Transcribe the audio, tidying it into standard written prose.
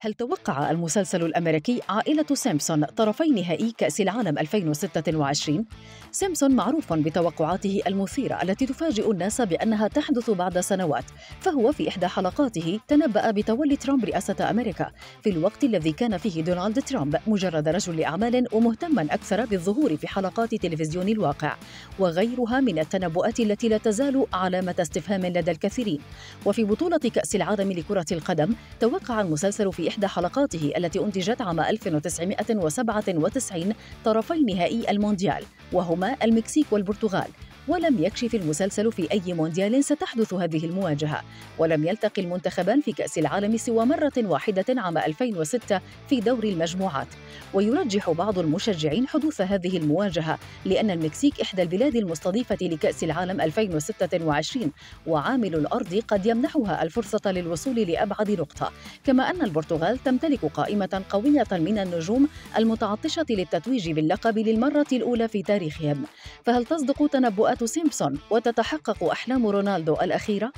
هل توقع المسلسل الأمريكي عائلة سيمبسون طرفي نهائي كأس العالم 2026؟ سيمبسون معروف بتوقعاته المثيرة التي تفاجئ الناس بأنها تحدث بعد سنوات، فهو في إحدى حلقاته تنبأ بتولي ترامب رئاسة أمريكا في الوقت الذي كان فيه دونالد ترامب مجرد رجل أعمال ومهتما أكثر بالظهور في حلقات تلفزيون الواقع، وغيرها من التنبؤات التي لا تزال علامة استفهام لدى الكثيرين. وفي بطولة كأس العالم لكرة القدم توقع المسلسل في إحدى حلقاته التي أنتجت عام 1997 طرفي نهائي المونديال وهما المكسيك والبرتغال، ولم يكشف المسلسل في أي مونديال ستحدث هذه المواجهة، ولم يلتقي المنتخبان في كأس العالم سوى مرة واحدة عام 2006 في دور المجموعات. ويرجح بعض المشجعين حدوث هذه المواجهة لأن المكسيك إحدى البلاد المستضيفة لكأس العالم 2026 وعامل الأرض قد يمنحها الفرصة للوصول لأبعد نقطة، كما أن البرتغال تمتلك قائمة قوية من النجوم المتعطشة للتتويج باللقب للمرة الأولى في تاريخهم. فهل تصدق تنبؤات سيمبسون وتتحقق أحلام رونالدو الأخيرة؟